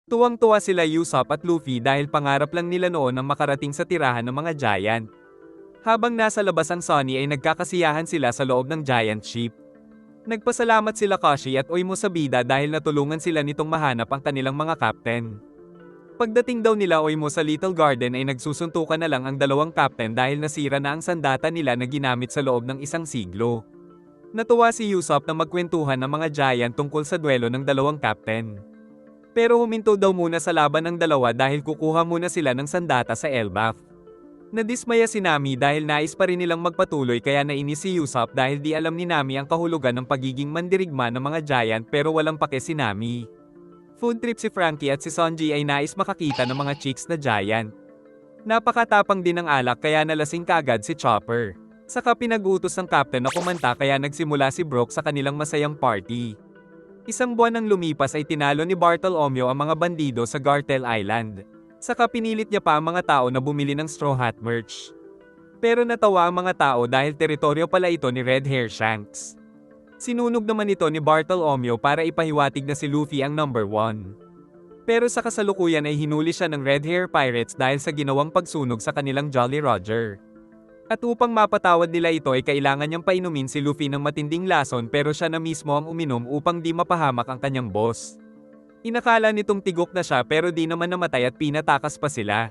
Tuwang-tuwa sila Usopp at Luffy dahil pangarap lang nila noon ang makarating sa tirahan ng mga giant. Habang nasa labas ang Sunny ay nagkakasiyahan sila sa loob ng giant ship. Nagpasalamat sila Kashi at Oimo sa bida dahil natulungan sila nitong mahanap ang kanilang mga captain. Pagdating daw nila Oimo sa Little Garden ay nagsusuntukan na lang ang dalawang captain dahil nasira na ang sandata nila na ginamit sa loob ng isang siglo. Natuwa si Usopp na magkwentuhan ng mga giant tungkol sa duelo ng dalawang captain. Pero huminto daw muna sa laban ng dalawa dahil kukuha muna sila ng sandata sa Elbaf. Nadismaya si Nami dahil nais pa rin nilang magpatuloy kaya nainis si Usopp dahil di alam ni Nami ang kahulugan ng pagiging mandirigma ng mga giant pero walang pake si Nami. Food trip si Frankie at si Sanji ay nais makakita ng mga chicks na giant. Napakatapang din ng alak kaya nalasing kaagad si Chopper. Saka pinag-utos ng captain na kumanta kaya nagsimula si Brook sa kanilang masayang party. Isang buwan nang lumipas ay tinalo ni Bartolomeo ang mga bandido sa Gartel Island. Saka pinilit niya pa ang mga tao na bumili ng Straw Hat merch. Pero natawa ang mga tao dahil teritoryo pala ito ni Red Hair Shanks. Sinunog naman ito ni Bartolomeo para ipahiwatig na si Luffy ang number 1. Pero sa kasalukuyan ay hinuli siya ng Red Hair Pirates dahil sa ginawang pagsunog sa kanilang Jolly Roger. At upang mapatawad nila ito ay kailangan niyang painumin si Luffy ng matinding lason pero siya na mismo ang uminom upang di mapahamak ang kanyang boss. Inakala nitong tigok na siya pero di naman namatay at pinatakas pa sila.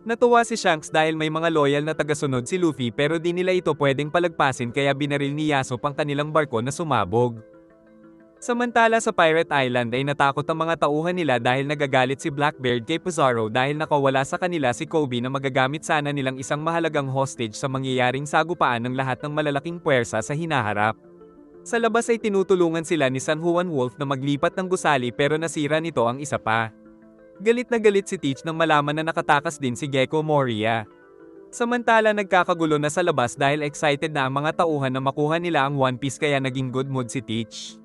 Natuwa si Shanks dahil may mga loyal na tagasunod si Luffy pero di nila ito pwedeng palagpasin kaya binaril ni Yasop ang kanilang barko na sumabog. Samantala sa Pirate Island ay natakot ang mga tauhan nila dahil nagagalit si Blackbeard kay Pizarro dahil nakawala sa kanila si Kobe na magagamit sana nilang isang mahalagang hostage sa mangyayaring sagupaan ng lahat ng malalaking puwersa sa hinaharap. Sa labas ay tinutulungan sila ni San Juan Wolf na maglipat ng gusali pero nasira nito ang isa pa. Galit na galit si Teach nang malaman na nakatakas din si Gecko Moria. Samantala nagkakagulo na sa labas dahil excited na ang mga tauhan na makuha nila ang One Piece kaya naging good mood si Teach.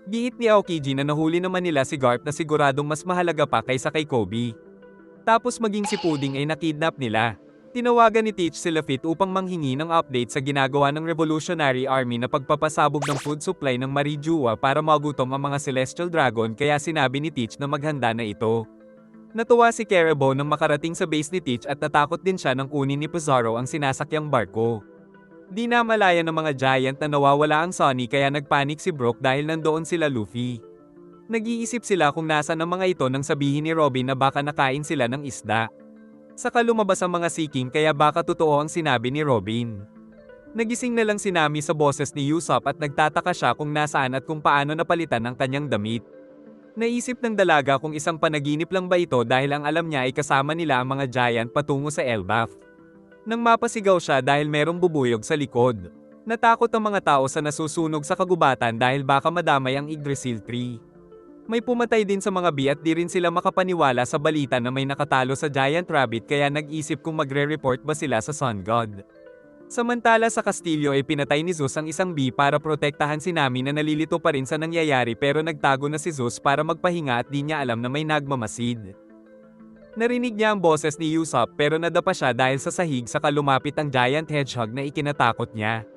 Giit ni Aokiji na nahuli naman nila si Garp na siguradong mas mahalaga pa kaysa kay Kobe. Tapos maging si Pudding ay nakidnap nila. Tinawagan ni Teach si Lafitte upang manghingi ng update sa ginagawa ng Revolutionary Army na pagpapasabog ng food supply ng Marijua para magutom ang mga Celestial Dragon kaya sinabi ni Teach na maghanda na ito. Natuwa si Caribou nang makarating sa base ni Teach at natakot din siya nang kunin ni Pizarro ang sinasakyang barko. Di na malaya ng mga giant na nawawala ang Sunny kaya nagpanik si Brook dahil nandoon sila Luffy. Nag-iisip sila kung nasaan ang mga ito nang sabihin ni Robin na baka nakain sila ng isda. Saka lumabas ang mga Sea King kaya baka totoo ang sinabi ni Robin. Nagising na lang si Nami sa boses ni Usopp at nagtataka siya kung nasaan at kung paano napalitan ang kanyang damit. Naisip ng dalaga kung isang panaginip lang ba ito dahil ang alam niya ay kasama nila ang mga giant patungo sa Elbaf. Nang mapasigaw siya dahil merong bubuyog sa likod. Natakot ang mga tao sa nasusunog sa kagubatan dahil baka madamay ang Yggdrasil tree. May pumatay din sa mga bee at di rin sila makapaniwala sa balita na may nakatalo sa Giant Rabbit kaya nag-isip kung magre-report ba sila sa Sun God. Samantala sa kastilyo ay pinatay ni Zeus ang isang bee para protektahan si Nami na nalilito pa rin sa nangyayari pero nagtago na si Zeus para magpahinga at di niya alam na may nagmamasid. Narinig niya ang boses ni Usopp pero nadapa siya dahil sa sahig saka lumapit ang giant hedgehog na ikinatakot niya.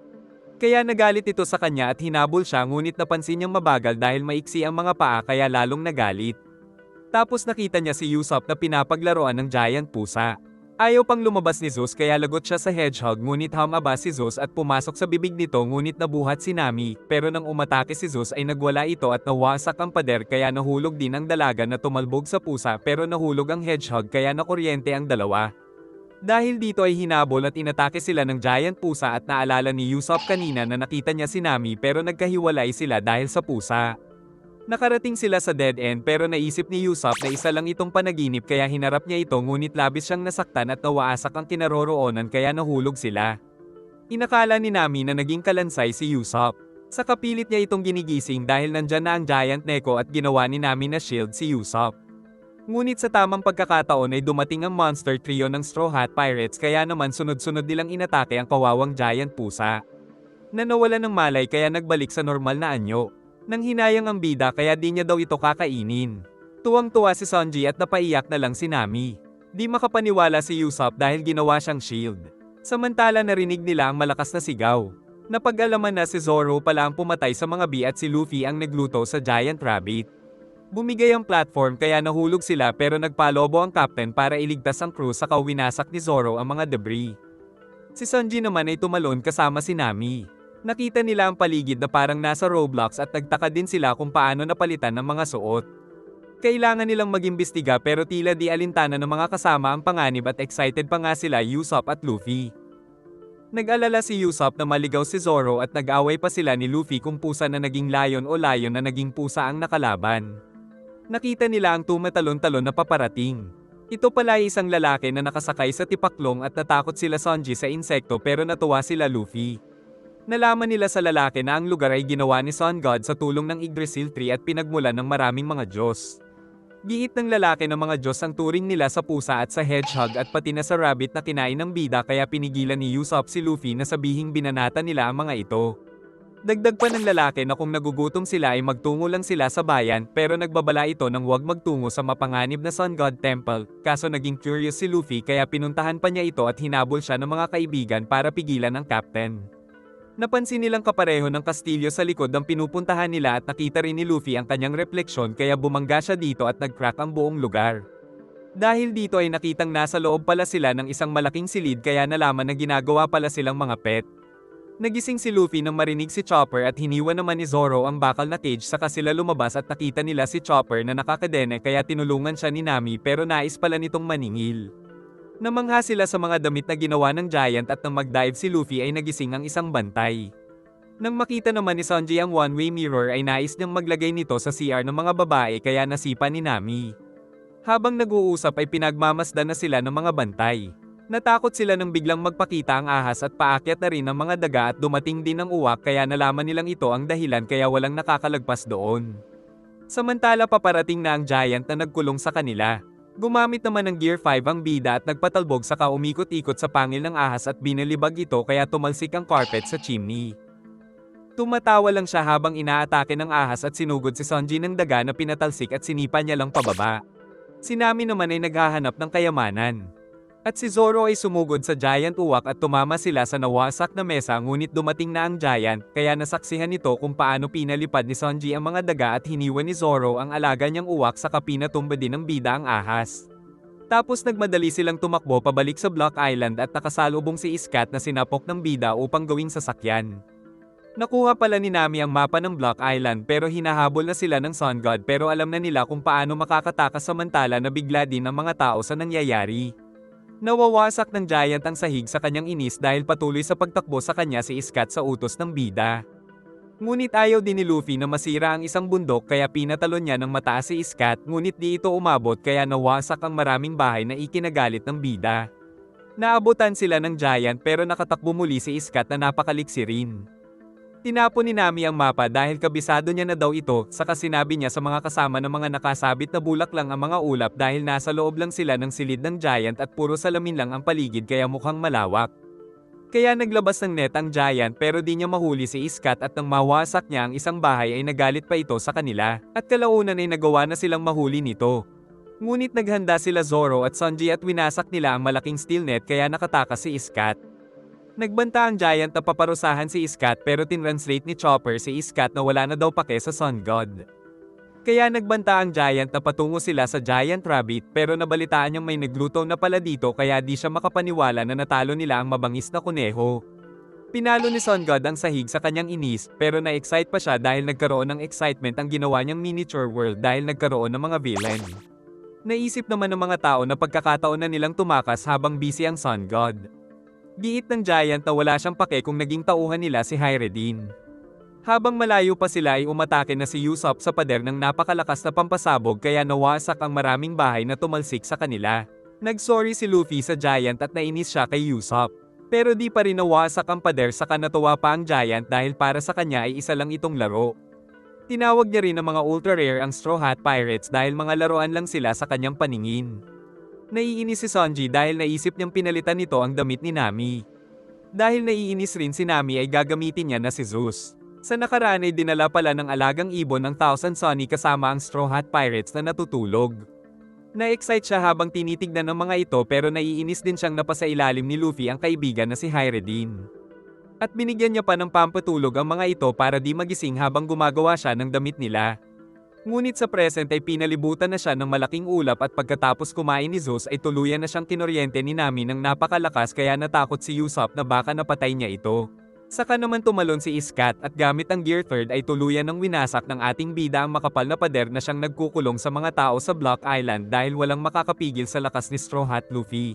Kaya nagalit ito sa kanya at hinabol siya ngunit napansin niyang mabagal dahil maiksi ang mga paa kaya lalong nagalit. Tapos nakita niya si Usopp na pinapaglaruan ng giant pusa. Ayaw pang lumabas ni Zeus kaya lagot siya sa hedgehog ngunit humaba si Zeus at pumasok sa bibig nito ngunit nabuhat si Nami pero nang umatake si Zeus ay nagwala ito at nawasak ang pader kaya nahulog din ang dalaga na tumalbog sa pusa pero nahulog ang hedgehog kaya nakuryente ang dalawa. Dahil dito ay hinabol at inatake sila ng giant pusa at naalala ni Usopp kanina na nakita niya si Nami pero nagkahiwalay sila dahil sa pusa. Nakarating sila sa dead end pero naisip ni Usopp na isa lang itong panaginip kaya hinarap niya ito ngunit labis siyang nasaktan at nawaasak ang kinaroroonan kaya nahulog sila. Inakala ni Nami na naging kalansay si Usopp. Sa kapilit niya itong ginigising dahil nandyan na ang giant Neko at ginawa ni Nami na shield si Usopp. Ngunit sa tamang pagkakataon ay dumating ang monster trio ng Straw Hat Pirates kaya naman sunod-sunod nilang inatake ang kawawang giant pusa. Nawala ng malay kaya nagbalik sa normal na anyo. Nang hinayang ang bida kaya di niya daw ito kakainin. Tuwang-tuwa si Sanji at napaiyak na lang si Nami. Di makapaniwala si Usopp dahil ginawa siyang shield. Samantala narinig nila ang malakas na sigaw. Napag-alaman na si Zoro pala ang pumatay sa mga bee at si Luffy ang nagluto sa Giant Rabbit. Bumigay ang platform kaya nahulog sila pero nagpalobo ang captain para iligtas ang crew saka winasak ni Zoro ang mga debris. Si Sanji naman ay tumalon kasama si Nami. Nakita nila ang paligid na parang nasa Roblox at nagtaka din sila kung paano napalitan ng mga suot. Kailangan nilang mag-imbestiga pero tila di alintana ng mga kasama ang panganib at excited pa nga sila Usopp at Luffy. Nag-alala si Usopp na maligaw si Zoro at nag-away pa sila ni Luffy kung pusa na naging lion o lion na naging pusa ang nakalaban. Nakita nila ang tumatalon-talon na paparating. Ito pala ay isang lalaki na nakasakay sa tipaklong at natakot sila Sanji sa insekto pero natuwa sila Luffy. Nalaman nila sa lalaki na ang lugar ay ginawa ni Sun God sa tulong ng Yggdrasil tree at pinagmulan ng maraming mga Diyos. Giit ng lalaki ng mga Diyos ang turing nila sa pusa at sa hedgehog at pati na sa rabbit na kinain ng bida kaya pinigilan ni Usopp si Luffy na sabihing binanata nila ang mga ito. Dagdag pa ng lalaki na kung nagugutom sila ay magtungo lang sila sa bayan pero nagbabala ito ng huwag magtungo sa mapanganib na Sun God Temple, kaso naging curious si Luffy kaya pinuntahan pa niya ito at hinabol siya ng mga kaibigan para pigilan ang captain. Napansin nilang kapareho ng kastilyo sa likod ng pinupuntahan nila at nakita rin ni Luffy ang kanyang refleksyon kaya bumangga siya dito at nag-crack ang buong lugar. Dahil dito ay nakitang nasa loob pala sila ng isang malaking silid kaya nalaman na ginagawa pala silang mga pet. Nagising si Luffy nang marinig si Chopper at hiniwa naman ni Zoro ang bakal na cage saka sila lumabas at nakita nila si Chopper na nakakadene kaya tinulungan siya ni Nami pero nais pala nitong maningil. Namangha sila sa mga damit na ginawa ng giant at nang mag-dive si Luffy ay nagising ang isang bantay. Nang makita naman ni Sanji ang one-way mirror ay nais niyang maglagay nito sa CR ng mga babae kaya nasipa ni Nami. Habang nag-uusap ay pinagmamasdan na sila ng mga bantay. Natakot sila nang biglang magpakita ang ahas at paakyat na rin ang mga daga at dumating din ang uwak kaya nalaman nilang ito ang dahilan kaya walang nakakalagpas doon. Samantala paparating na ang giant na nagkulong sa kanila. Gumamit naman ng Gear 5 ang bida at nagpatalbog saka umikot-ikot sa pangil ng ahas at binalibag ito kaya tumalsik ang carpet sa chimney. Tumatawa lang siya habang inaatake ng ahas at sinugod si Sanji ng daga na pinatalsik at sinipa niya lang pababa. Si Nami naman ay naghahanap ng kayamanan. At si Zoro ay sumugod sa giant uwak at tumama sila sa nawasak na mesa ngunit dumating na ang giant kaya nasaksihan nito kung paano pinalipad ni Sanji ang mga daga at hiniwa ni Zoro ang alaga niyang uwak saka pinatumba din ng bida ang ahas. Tapos nagmadali silang tumakbo pabalik sa Block Island at nakasalubong si Iskat na sinapok ng bida upang gawing sasakyan. Nakuha pala ni Nami ang mapa ng Block Island pero hinahabol na sila ng Sun God pero alam na nila kung paano makakatakas samantala na bigla din ang mga tao sa nangyayari. Nawawasak ng giant ang sahig sa kanyang inis dahil patuloy sa pagtakbo sa kanya si Iskat sa utos ng bida. Ngunit ayaw din ni Luffy na masira ang isang bundok kaya pinatalon niya ng mataas si Iskat ngunit di ito umabot kaya nawasak ang maraming bahay na ikinagalit ng bida. Naabutan sila ng giant pero nakatakbo muli si Iskat na napakaliksi rin. Tinapon ni Nami ang mapa dahil kabisado niya na daw ito, saka sinabi niya sa mga kasama ng mga nakasabit na bulak lang ang mga ulap dahil nasa loob lang sila ng silid ng giant at puro salamin lang ang paligid kaya mukhang malawak. Kaya naglabas ng net ang giant pero di niya mahuli si Iskat at nang mawasak niya ang isang bahay ay nagalit pa ito sa kanila, at kalaunan ay nagawa na silang mahuli nito. Ngunit naghanda sila Zoro at Sanji at winasak nila ang malaking steel net kaya nakatakas si Iskat. Nagbanta ang giant na paparusahan si Iskat pero tinranslate ni Chopper si Iskat na wala na daw pake sa Sun God. Kaya nagbanta ang giant na patungo sila sa giant rabbit pero nabalitaan niyang may nagluto na pala dito kaya di siya makapaniwala na natalo nila ang mabangis na kuneho. Pinalo ni Sun God ang sahig sa kanyang inis pero na-excite pa siya dahil nagkaroon ng excitement ang ginawa niyang miniature world dahil nagkaroon ng mga villain. Naisip naman ng mga tao na pagkakataon na nilang tumakas habang busy ang Sun God. Giit ng giant na wala siyang pake kung naging tauhan nila si Hyredin. Habang malayo pa sila ay umatake na si Usopp sa pader ng napakalakas na pampasabog kaya nawasak ang maraming bahay na tumalsik sa kanila. Nagsorry si Luffy sa giant at nainis siya kay Usopp. Pero di pa rin nawasak ang pader saka natuwa pa ang giant dahil para sa kanya ay isa lang itong laro. Tinawag niya rin ng mga ultra rare ang Straw Hat Pirates dahil mga laruan lang sila sa kanyang paningin. Naiinis si Sanji dahil naisip niyang pinalitan nito ang damit ni Nami. Dahil naiinis rin si Nami ay gagamitin niya na si Zeus. Sa nakaraan ay dinala pala ng alagang ibon ng Thousand Sunny kasama ang Straw Hat Pirates na natutulog. Na-excite siya habang tinitignan ng mga ito pero naiinis din siyang napasailalim ni Luffy ang kaibigan na si Hyredin. At binigyan niya pa ng pampatulog ang mga ito para di magising habang gumagawa siya ng damit nila. Ngunit sa present ay pinalibutan na siya ng malaking ulap at pagkatapos kumain ni Zeus ay tuluyan na siyang kinoryente ni Nami ng napakalakas kaya natakot si Usopp na baka napatay niya ito. Saka naman tumalon si Iskat at gamit ang Gear Third ay tuluyan ng winasak ng ating bida ang makapal na pader na siyang nagkukulong sa mga tao sa Block Island dahil walang makakapigil sa lakas ni Straw Hat Luffy.